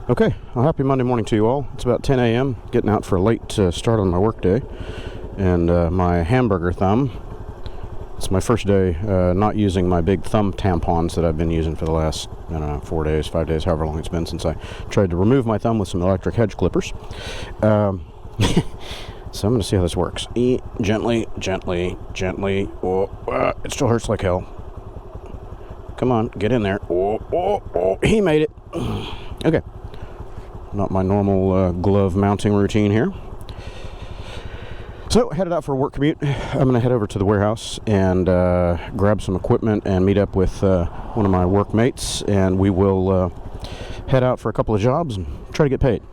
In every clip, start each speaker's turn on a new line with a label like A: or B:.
A: Okay, well, happy Monday morning to you all. It's about 10 a.m. Getting out for a late start on my work day. And my hamburger thumb, it's my first day not using my big thumb tampons that I've been using for the last, 4 days, 5 days, however long it's been since I tried to remove my thumb with some electric hedge clippers. So I'm going to see how this works. Gently, gently, gently. Oh, it still hurts like hell. Come on, get in there. Oh, he made it. Okay. Not my normal glove mounting routine here. So, headed out for a work commute. I'm going to head over to the warehouse and grab some equipment and meet up with one of my workmates, and we will head out for a couple of jobs and try to get paid.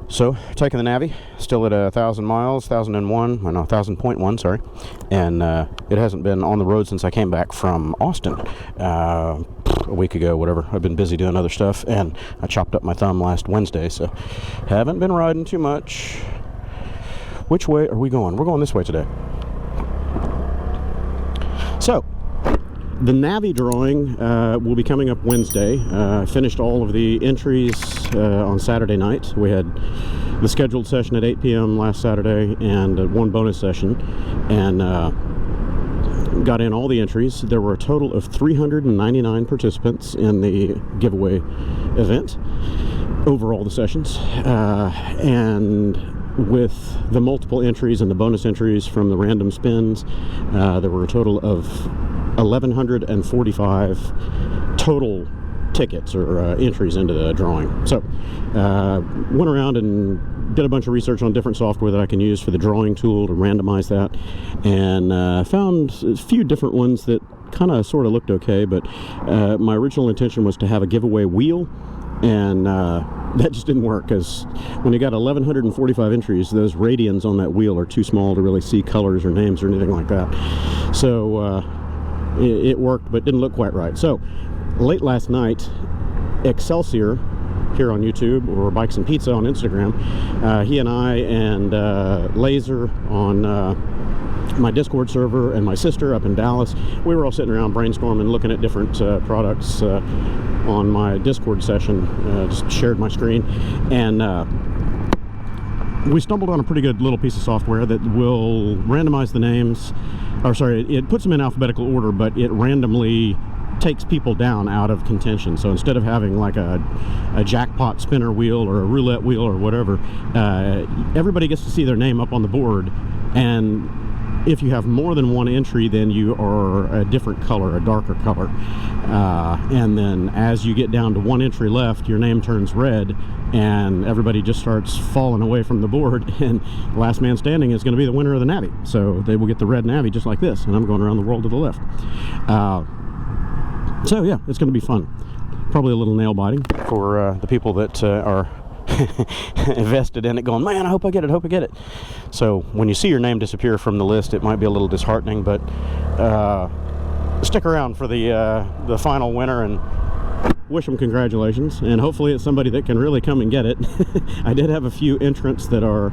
A: So, taking the Navi, still at 1,000 miles, 1,000.1, sorry, and it hasn't been on the road since I came back from Austin a week ago, whatever. I've been busy doing other stuff, and I chopped up my thumb last Wednesday, so haven't been riding too much. Which way are we going? We're going this way today. So, the Navi drawing will be coming up Wednesday. Finished all of the entries on Saturday night. We had the scheduled session at 8 p.m. last Saturday and one bonus session, and got in all the entries. There were a total of 399 participants in the giveaway event over all the sessions, and with the multiple entries and the bonus entries from the random spins, there were a total of 1,145 total tickets or entries into the drawing. So went around and did a bunch of research on different software that I can use for the drawing tool to randomize that, and found a few different ones that kind of sort of looked okay, but my original intention was to have a giveaway wheel, and that just didn't work, because when you got 1,145 entries, those radians on that wheel are too small to really see colors or names or anything like that. So it worked, but didn't look quite right. So late last night, ItzLazer here on YouTube, or Bikes and Pizza on Instagram, he and I and Laser on my Discord server, and my sister up in Dallas, we were all sitting around brainstorming, looking at different products on my Discord session. Just shared my screen, and we stumbled on a pretty good little piece of software that will randomize the names, or sorry, it puts them in alphabetical order, but it randomly takes people down out of contention. So instead of having like a jackpot spinner wheel or a roulette wheel or whatever, everybody gets to see their name up on the board, and if you have more than one entry, then you are a different color, a darker color, and then as you get down to one entry left, your name turns red, and everybody just starts falling away from the board, and last man standing is going to be the winner of the Navi. So they will get the red Navi just like this, and I'm going around the world to the left. So yeah, it's going to be fun. Probably a little nail biting for the people that are invested in it, going, man, I hope I get it. So when you see your name disappear from the list, it might be a little disheartening, but stick around for the final winner and wish them congratulations, and hopefully it's somebody that can really come and get it. I did have a few entrants that are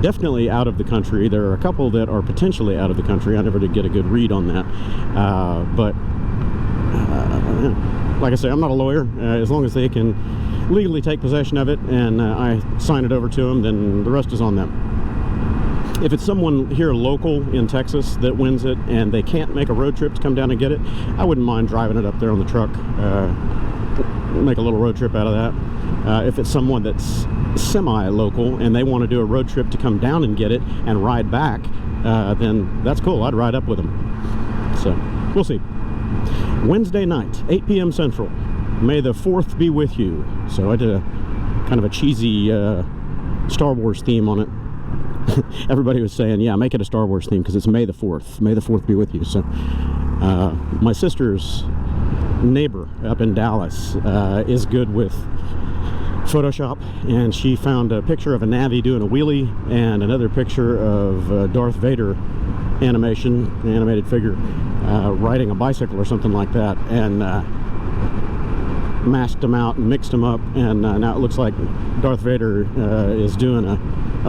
A: definitely out of the country. There are a couple that are potentially out of the country. I never did get a good read on that, but like I say, I'm not a lawyer. As long as they can legally take possession of it and I sign it over to them, then the rest is on them. If it's someone here local in Texas that wins it and they can't make a road trip to come down and get it, I wouldn't mind driving it up there on the truck, make a little road trip out of that. If it's someone that's semi-local and they want to do a road trip to come down and get it and ride back, then that's cool. I'd ride up with them. So we'll see. Wednesday night, 8 p.m. Central. May the 4th be with you. So I did a kind of a cheesy Star Wars theme on it. Everybody was saying, yeah, make it a Star Wars theme because it's May the 4th. May the 4th be with you. So my sister's neighbor up in Dallas is good with Photoshop, and she found a picture of a Navi doing a wheelie and another picture of Darth Vader animated figure riding a bicycle or something like that, and masked them out and mixed them up, and now it looks like Darth Vader is doing a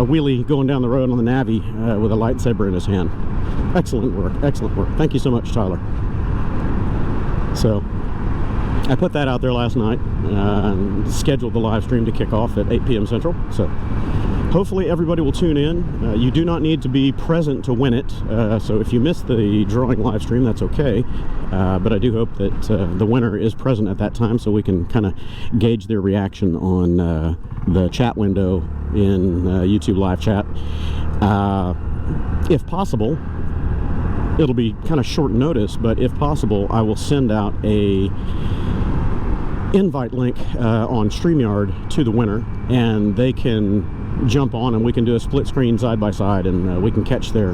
A: wheelie going down the road on the Navi with a lightsaber in his hand. Excellent work, excellent work. Thank you so much, Tyler. So I put that out there last night, and scheduled the live stream to kick off at 8 p.m. Central. So hopefully everybody will tune in. You do not need to be present to win it, so if you miss the drawing live stream, that's okay. But I do hope that the winner is present at that time, so we can kind of gauge their reaction on the chat window in YouTube live chat. If possible, it'll be kind of short notice, but if possible, I will send out a invite link on StreamYard to the winner, and they can jump on and we can do a split screen side by side, and we can catch their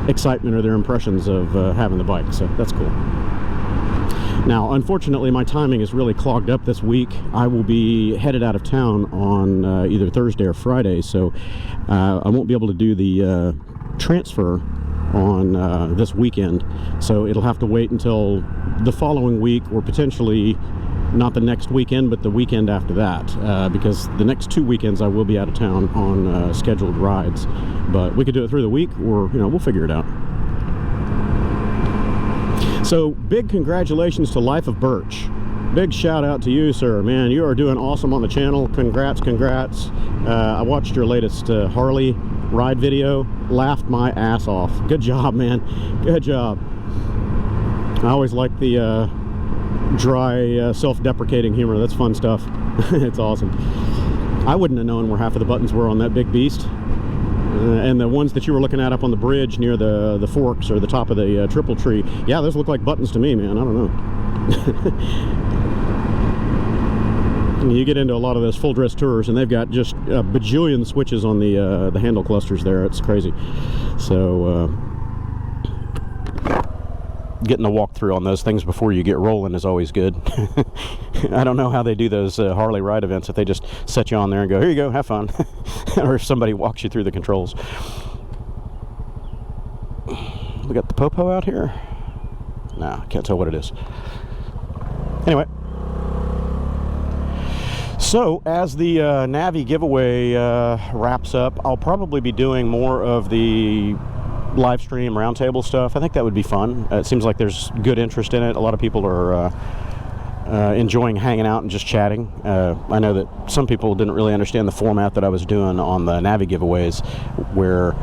A: excitement or their impressions of having the bike. So that's cool. Now, unfortunately, my timing is really clogged up this week. I will be headed out of town on either Thursday or Friday, so I won't be able to do the transfer on this weekend, so it'll have to wait until the following week, or potentially not the next weekend, but the weekend after that, because the next 2 weekends I will be out of town on scheduled rides. But we could do it through the week, or, you know, we'll figure it out. So, big congratulations to Life of Birch. Big shout out to you, sir. Man, you are doing awesome on the channel. Congrats. I watched your latest Harley ride video. Laughed my ass off. Good job, man. Good job. I always like the dry, self-deprecating humor. That's fun stuff. It's awesome. I wouldn't have known where half of the buttons were on that big beast. And the ones that you were looking at up on the bridge near the forks or the top of the triple tree, yeah, those look like buttons to me, man. I don't know. You get into a lot of those full dress tours, and they've got just a bajillion switches on the handle clusters there. It's crazy. So getting a walkthrough on those things before you get rolling is always good. I don't know how they do those Harley ride events, if they just set you on there and go, here you go, have fun. Or if somebody walks you through the controls. We got the Popo out here. No, I can't tell what it is. Anyway, so as the Navi giveaway wraps up, I'll probably be doing more of the live stream roundtable stuff. I think that would be fun. It seems like there's good interest in it. A lot of people are enjoying hanging out and just chatting. I know that some people didn't really understand the format that I was doing on the Navi giveaways, where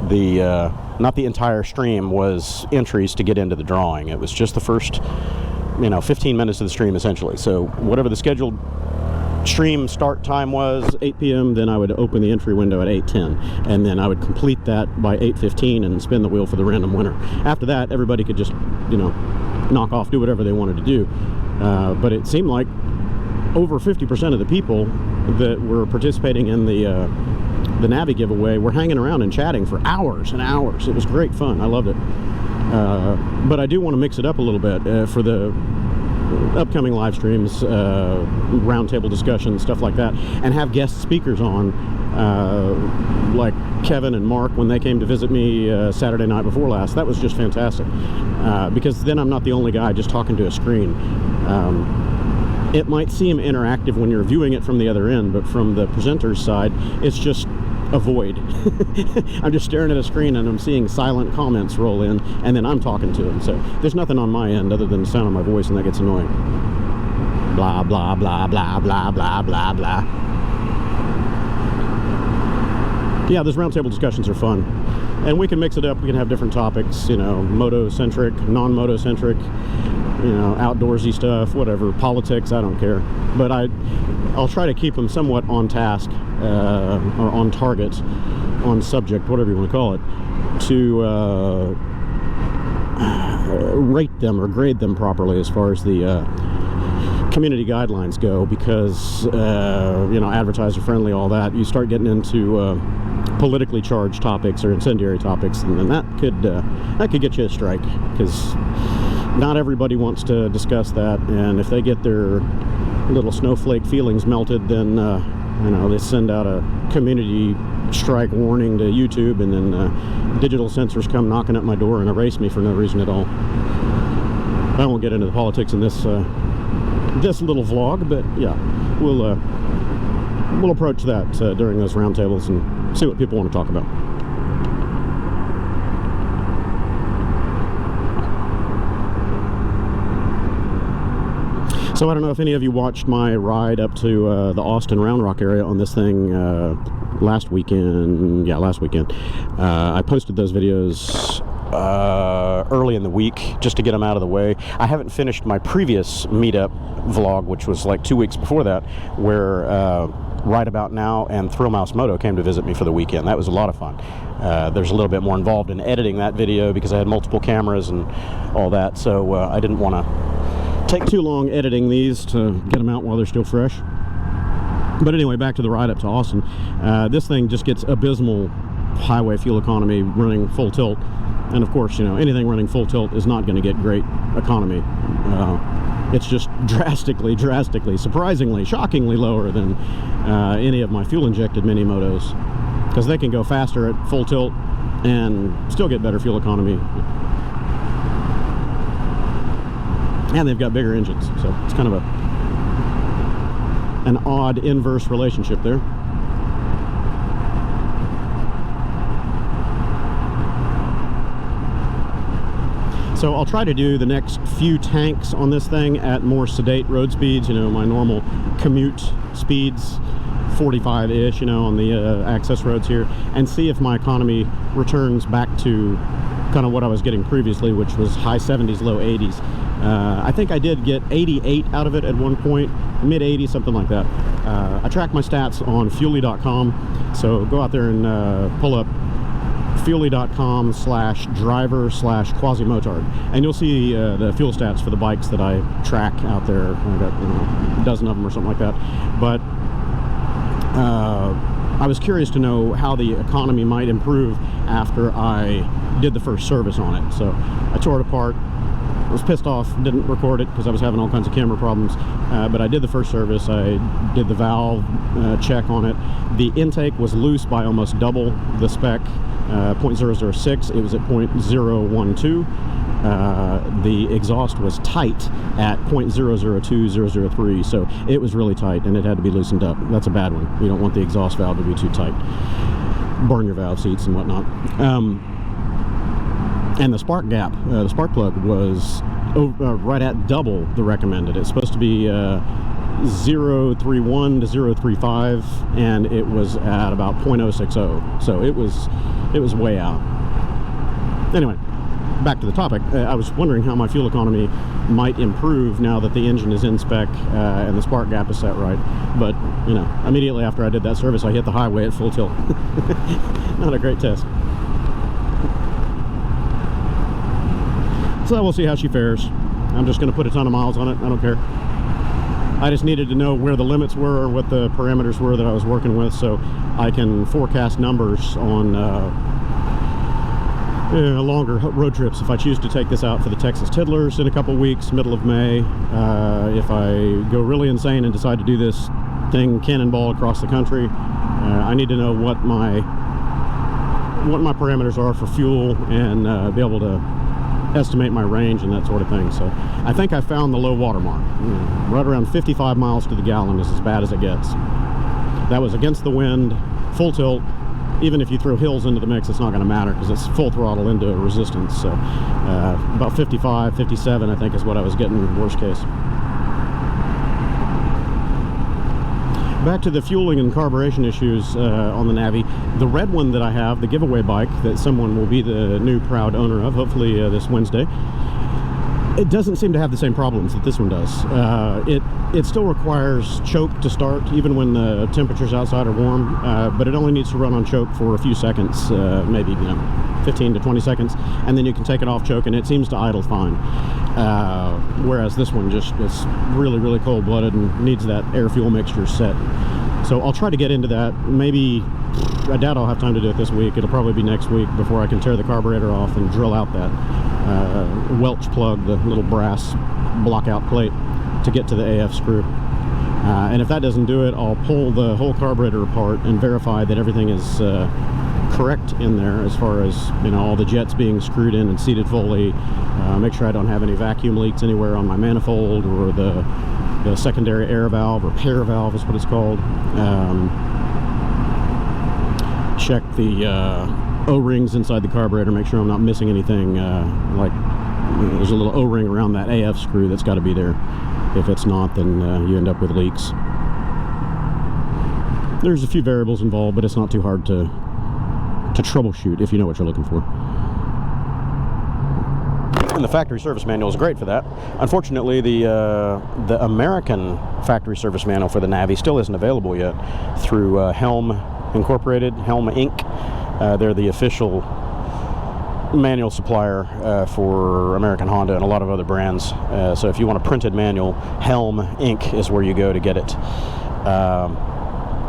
A: the not the entire stream was entries to get into the drawing. It was just the first 15 minutes of the stream, essentially. So whatever the scheduled stream start time was, 8 p.m., then I would open the entry window at 8:10, and then I would complete that by 8:15 and spin the wheel for the random winner. After that, everybody could just knock off, do whatever they wanted to do. But it seemed like over 50% of the people that were participating in the Navi giveaway were hanging around and chatting for hours and hours. It was great fun. I loved it. But I do want to mix it up a little bit for the upcoming live streams, roundtable discussions, stuff like that, and have guest speakers on, like Kevin and Mark when they came to visit me Saturday night before last. That was just fantastic, because then I'm not the only guy just talking to a screen. It might seem interactive when you're viewing it from the other end, but from the presenter's side, it's just a void. I'm just staring at a screen and I'm seeing silent comments roll in, and then I'm talking to them. So there's nothing on my end other than the sound of my voice, and that gets annoying. Blah, blah, blah, blah, blah, blah, blah, blah. Yeah, those roundtable discussions are fun. And we can mix it up. We can have different topics, moto-centric, non-moto-centric, outdoorsy stuff, whatever, politics, I don't care. But I'll try to keep them somewhat on task, or on target, on subject, whatever you want to call it, to rate them or grade them properly as far as the community guidelines go, because, advertiser friendly, all that. You start getting into politically charged topics or incendiary topics, and then that could get you a strike, because not everybody wants to discuss that, and if they get their little snowflake feelings melted, then they send out a community strike warning to YouTube, and then digital censors come knocking at my door and erase me for no reason at all. I won't get into the politics in this little vlog, but yeah, we'll approach that during those roundtables and see what people want to talk about. So I don't know if any of you watched my ride up to the Austin Round Rock area on this thing last weekend. Yeah, last weekend. I posted those videos early in the week just to get them out of the way. I haven't finished my previous meetup vlog, which was like 2 weeks before that, where Right About Now and Thrill Mouse Moto came to visit me for the weekend. That was a lot of fun. There's a little bit more involved in editing that video because I had multiple cameras and all that, so I didn't want to take too long editing these to get them out while they're still fresh. But anyway, back to the ride up to Austin. This thing just gets abysmal highway fuel economy running full tilt. And of course, you know, anything running full tilt is not going to get great economy. It's just drastically, surprisingly, shockingly lower than any of my fuel-injected mini motos, because they can go faster at full tilt and still get better fuel economy. And they've got bigger engines, so it's kind of an odd inverse relationship there. So I'll try to do the next few tanks on this thing at more sedate road speeds, you know, my normal commute speeds, 45-ish, you know, on the access roads here, and see if my economy returns back to kind of what I was getting previously, which was high 70s, low 80s. I think I did get 88 out of it at one point, mid 80s, something like that. I track my stats on Fuely.com, so go out there and pull up Fuely.com/driver/quasi-motard, and you'll see the fuel stats for the bikes that I track out there. I got, you know, a dozen of them or something like that. But I was curious to know how the economy might improve after I did the first service on it. So I tore it apart. I was pissed off, didn't record it because I was having all kinds of camera problems, but I did the first service. I did the valve check on it. The intake was loose by almost double the spec, 0.006. It was at 0.012. The exhaust was tight at 0.002003, so it was really tight and it had to be loosened up. That's a bad one. You don't want the exhaust valve to be too tight. Burn your valve seats and whatnot. And the spark gap, the spark plug, was right at double the recommended. It's supposed to be 0.31 to 0.35, and it was at about 0.060. So it was way out. Anyway, back to the topic. I was wondering how my fuel economy might improve now that the engine is in spec and the spark gap is set right. But, you know, immediately after I did that service, I hit the highway at full tilt. Not a great test. So we'll see how she fares. I'm just going to put a ton of miles on it. I don't care. I just needed to know where the limits were or what the parameters were that I was working with, so I can forecast numbers on longer road trips if I choose to take this out for the Texas Tiddlers in a couple weeks, middle of May. If I go really insane and decide to do this thing cannonball across the country, I need to know what my parameters are for fuel and be able to estimate my range and that sort of thing. So I think I found the low water mark. Right around 55 miles to the gallon is as bad as it gets. That was against the wind, full tilt. Even if you throw hills into the mix, it's not going to matter because it's full throttle into resistance. So about 55, 57 I think is what I was getting worst case. Back to the fueling and carburation issues on the Navi. The red one that I have, the giveaway bike that someone will be the new proud owner of, hopefully this Wednesday, it doesn't seem to have the same problems that this one does. It still requires choke to start, even when the temperatures outside are warm, but it only needs to run on choke for a few seconds, maybe 15 to 20 seconds, and then you can take it off choke and it seems to idle fine. Whereas this one just is really cold-blooded and needs that air-fuel mixture set. So I'll try to get into that. Maybe, I doubt I'll have time to do it this week. It'll probably be next week before I can tear the carburetor off and drill out that Welch plug, the little brass block-out plate, to get to the AF screw. And if that doesn't do it, I'll pull the whole carburetor apart and verify that everything is correct in there as far as, you know, all the jets being screwed in and seated fully. Make sure I don't have any vacuum leaks anywhere on my manifold or the secondary air valve, or pair valve is what it's called. Check the O-rings inside the carburetor, make sure I'm not missing anything, like there's a little O-ring around that AF screw that's got to be there. If it's not, then you end up with leaks. There's a few variables involved, but it's not too hard to troubleshoot if you know what you're looking for. And the factory service manual is great for that. Unfortunately, the American factory service manual for the Navi still isn't available yet through Helm Incorporated, Helm Inc. They're the official manual supplier for American Honda and a lot of other brands. So if you want a printed manual, Helm Inc. is where you go to get it.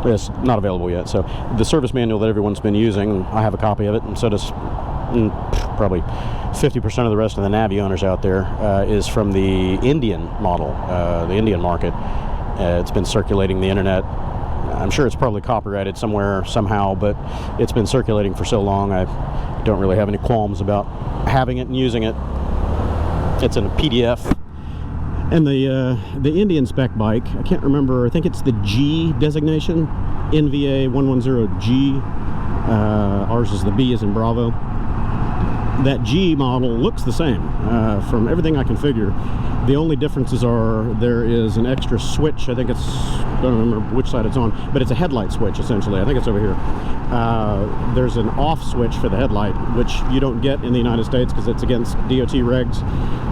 A: It's not available yet. So the service manual that everyone's been using, I have a copy of it, and so does probably 50% of the rest of the Navi owners out there, is from the Indian model, the Indian market. It's been circulating the internet. I'm sure it's probably copyrighted somewhere, somehow, but it's been circulating for so long, I don't really have any qualms about having it and using it. It's in a PDF. And the Indian spec bike, I can't remember, I think it's the G designation, NVA 110G. Ours is the B as in Bravo. That G model looks the same from everything I can figure. The only differences are there is an extra switch. I think it's, I don't remember which side it's on, but it's a headlight switch essentially. I think it's over here. There's an off switch for the headlight, which you don't get in the United States because it's against DOT regs.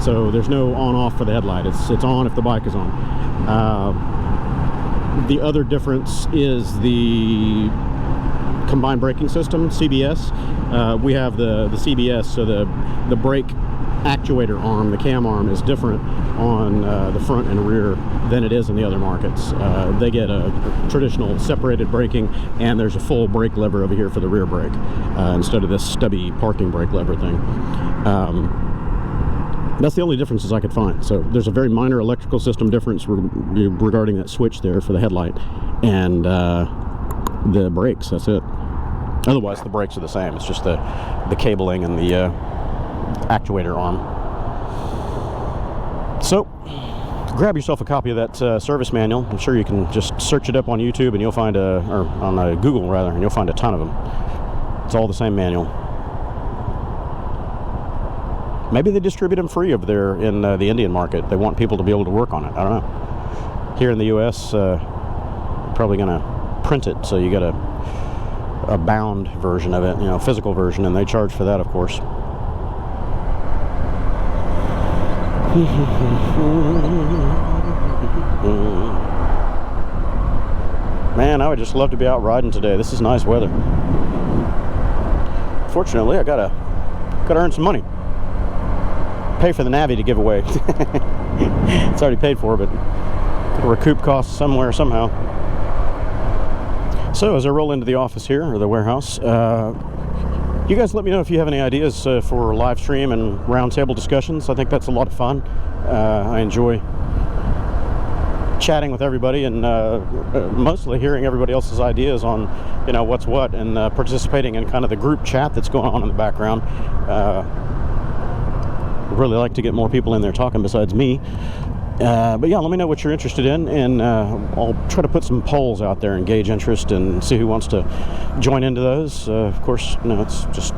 A: So there's no on-off for the headlight. It's on if the bike is on. The other difference is the combined braking system, CBS. We have the CBS, so the brake actuator arm, the cam arm, is different on the front and rear than it is in the other markets. They get a traditional separated braking, and there's a full brake lever over here for the rear brake instead of this stubby parking brake lever thing. That's the only differences I could find. So there's a very minor electrical system difference regarding that switch there for the headlight, and the brakes, that's it. Otherwise the brakes are the same. It's just the cabling and the actuator arm. So grab yourself a copy of that service manual. I'm sure you can just search it up on YouTube and you'll find or on Google rather, and you'll find a ton of them. It's all the same manual. Maybe they distribute them free over there in the Indian market. They want people to be able to work on it. I don't know. Here in the US, probably gonna print it, so you get a bound version of it, you know, physical version, and they charge for that, of course. Man, I would just love to be out riding today. This is nice weather. Fortunately, I gotta earn some money. Pay for the Navi to give away. It's already paid for, but gotta recoup costs somewhere, somehow. So as I roll into the office here, or the warehouse, you guys let me know if you have any ideas for live stream and roundtable discussions. I think that's a lot of fun. I enjoy chatting with everybody and mostly hearing everybody else's ideas on, you know, what's what, and participating in kind of the group chat that's going on in the background. I'd really like to get more people in there talking besides me. But yeah, let me know what you're interested in, and I'll try to put some polls out there and gauge interest and see who wants to join into those. Of course, you know, it's just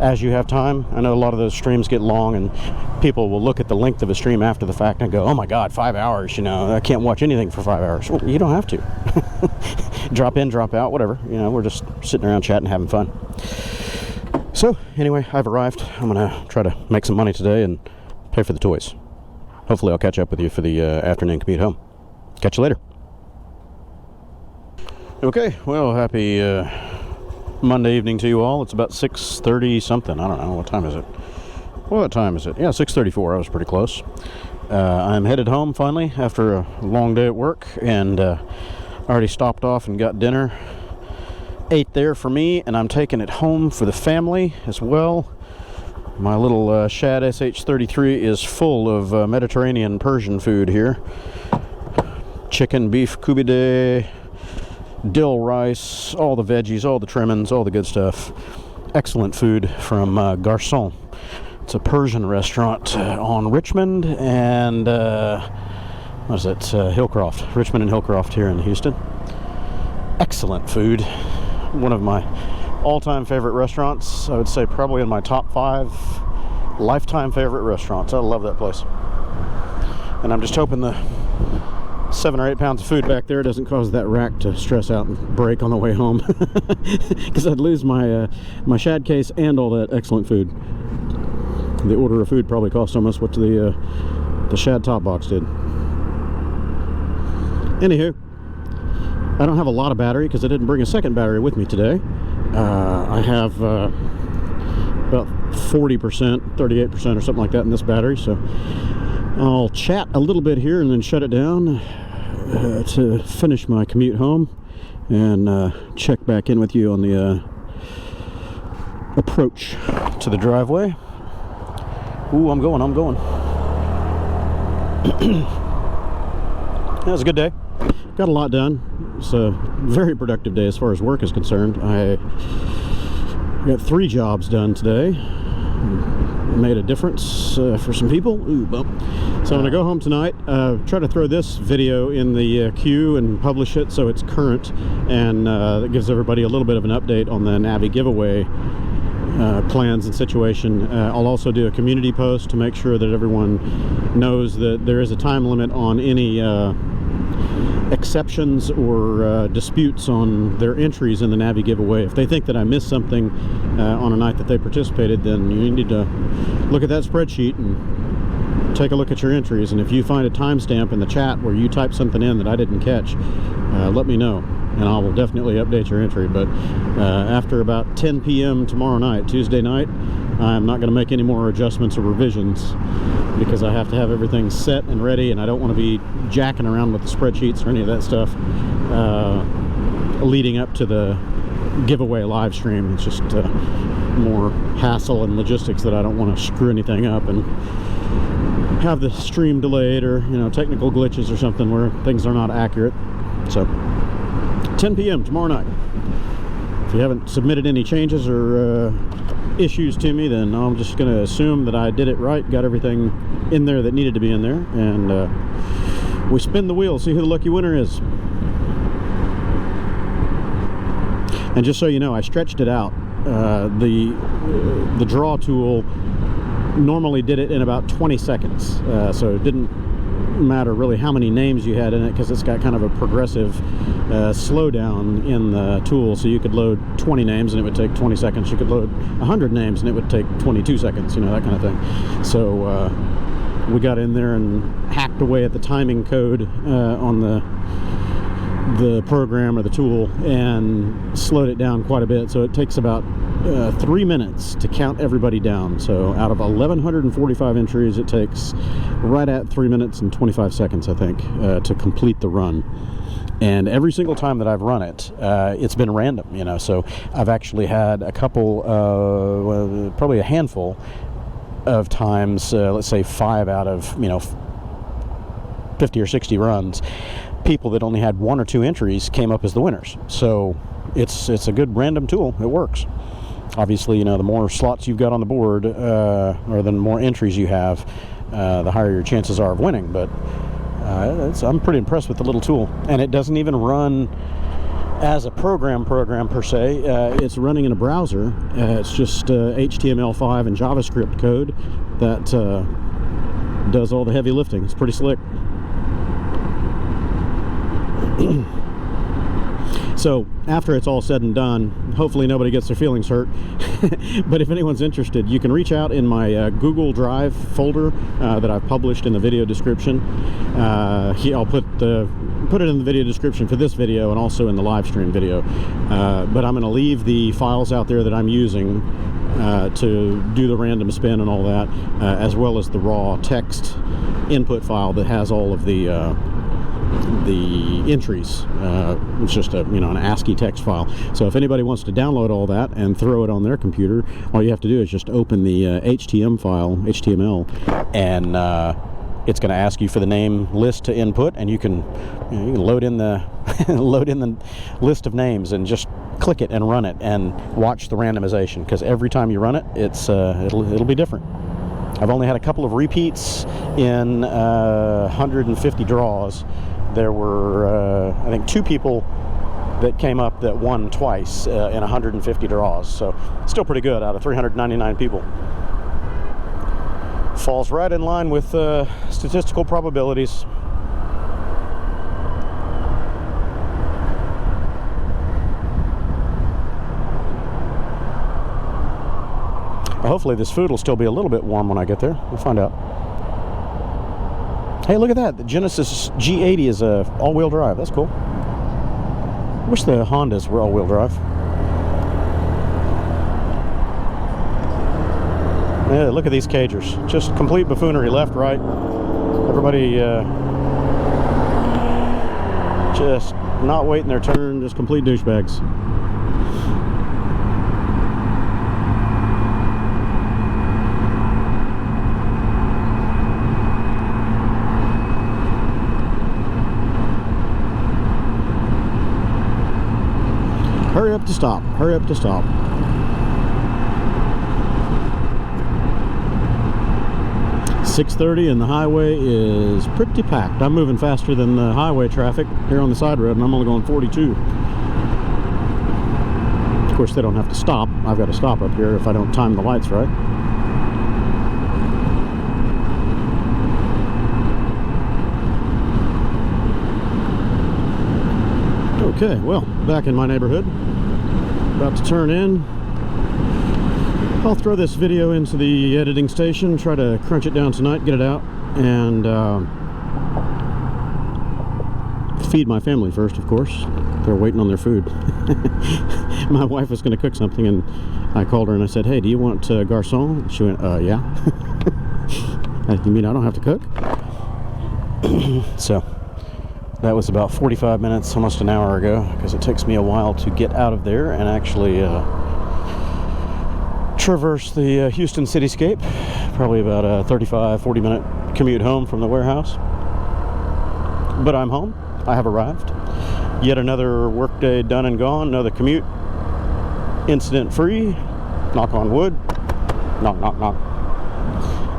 A: as you have time. I know a lot of those streams get long, and people will look at the length of a stream after the fact and go, oh my god, 5 hours, you know, I can't watch anything for 5 hours. Well, you don't have to. Drop in, drop out, whatever. You know, we're just sitting around chatting, having fun. So anyway, I've arrived. I'm gonna try to make some money today and pay for the toys. Hopefully I'll catch up with you for the afternoon commute home. Catch you later. Okay, well, happy Monday evening to you all. It's about 6:30 something. I don't know. What time is it? What time is it? Yeah, 6:34. I was pretty close. I'm headed home finally after a long day at work, and already stopped off and got dinner. Ate there for me, and I'm taking it home for the family as well. My little Shad SH33 is full of Mediterranean Persian food here. Chicken, beef, kubide, dill rice, all the veggies, all the trimmings, all the good stuff. Excellent food from Garçon. It's a Persian restaurant on Richmond and what is it? Hillcroft. Richmond and Hillcroft here in Houston. Excellent food. One of my all-time favorite restaurants. I would say probably in my top 5 lifetime favorite restaurants. I love that place. And I'm just hoping the 7 or 8 pounds of food back there doesn't cause that rack to stress out and break on the way home, because I'd lose my my shad case and all that excellent food. The order of food probably cost almost what the shad top box did. Anywho, I don't have a lot of battery because I didn't bring a second battery with me today. I have about 40%, 38% or something like that in this battery, so I'll chat a little bit here and then shut it down to finish my commute home, and check back in with you on the approach to the driveway. Ooh, I'm going. That was a good day. Got a lot done. It's a very productive day as far as work is concerned. I got 3 jobs done today. Made a difference for some people. Ooh, bump. So I'm going to go home tonight, try to throw this video in the queue and publish it so it's current, and that gives everybody a little bit of an update on the Navi Giveaway plans and situation. I'll also do a community post to make sure that everyone knows that there is a time limit on any exceptions or disputes on their entries in the Navi Giveaway. If they think that I missed something on a night that they participated, then you need to look at that spreadsheet and take a look at your entries. And if you find a timestamp in the chat where you type something in that I didn't catch, let me know, and I will definitely update your entry. But after about 10 p.m. tomorrow night, Tuesday night, I'm not going to make any more adjustments or revisions, because I have to have everything set and ready, and I don't want to be jacking around with the spreadsheets or any of that stuff leading up to the giveaway live stream. It's just more hassle and logistics that I don't want to screw anything up and have the stream delayed, or technical glitches or something where things are not accurate. So 10 p.m. tomorrow night. If you haven't submitted any changes or issues to me, then I'm just going to assume that I did it right, got everything in there that needed to be in there, and we spin the wheel, see who the lucky winner is. And just so you know, I stretched it out. The draw tool normally did it in about 20 seconds, so it didn't matter really how many names you had in it, because it's got kind of a progressive slowdown in the tool. So you could load 20 names and it would take 20 seconds. You could load 100 names and it would take 22 seconds, that kind of thing. So we got in there and hacked away at the timing code on the program or the tool, and slowed it down quite a bit. So it takes about 3 minutes to count everybody down. So out of 1,145 entries, it takes right at 3 minutes and 25 seconds, I think, to complete the run. And every single time that I've run it, it's been random, so I've actually had a couple, probably a handful of times, let's say 5 out of, 50 or 60 runs, people that only had 1 or 2 entries came up as the winners. So it's a good random tool. It works. Obviously, the more slots you've got on the board, or the more entries you have, the higher your chances are of winning. But I'm pretty impressed with the little tool. And it doesn't even run as a program per se. It's running in a browser. It's just HTML5 and JavaScript code that does all the heavy lifting. It's pretty slick. So after it's all said and done, hopefully nobody gets their feelings hurt. But if anyone's interested, you can reach out in my Google Drive folder that I've published in the video description. I'll put it in the video description for this video and also in the live stream video. But I'm going to leave the files out there that I'm using to do the random spin and all that, as well as the raw text input file that has all of the entries. It's just an ASCII text file. So if anybody wants to download all that and throw it on their computer, all you have to do is just open the HTML, and it's going to ask you for the name list to input, and you can load in the load in the list of names and just click it and run it and watch the randomization, because every time you run it, it'll be different. I've only had a couple of repeats in 150 draws. There were, I think, 2 people that came up that won twice in 150 draws. So still pretty good out of 399 people. falls right in line with statistical probabilities. Hopefully this food will still be a little bit warm when I get there. We'll find out. Hey, look at that. The Genesis G80 is all-wheel drive. That's cool. I wish the Hondas were all-wheel drive. Yeah, look at these cagers. Just complete buffoonery, left, right. Everybody just not waiting their turn, just complete douchebags. Hurry up to stop. Hurry up to stop. .6:30 and the highway is pretty packed. I'm moving faster than the highway traffic here on the side road, and I'm only going 42. Of course, they don't have to stop. I've got to stop up here if I don't time the lights right. Okay, well, back in my neighborhood, about to turn in. I'll throw this video into the editing station, try to crunch it down tonight, get it out, and feed my family first, of course. They're waiting on their food. My wife was going to cook something, and I called her and I said, hey, do you want garçon? She went, yeah. You mean I don't have to cook? So that was about 45 minutes, almost an hour ago, because it takes me a while to get out of there and actually traverse the Houston cityscape. Probably about a 35-40 minute commute home from the warehouse. But I'm home. I have arrived. Yet another workday done and gone. Another commute incident free. Knock on wood. Knock, knock, knock.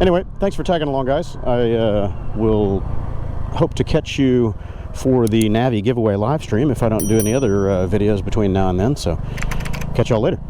A: Anyway, thanks for tagging along, guys. I will hope to catch you for the Navi giveaway live stream if I don't do any other videos between now and then. So catch y'all later.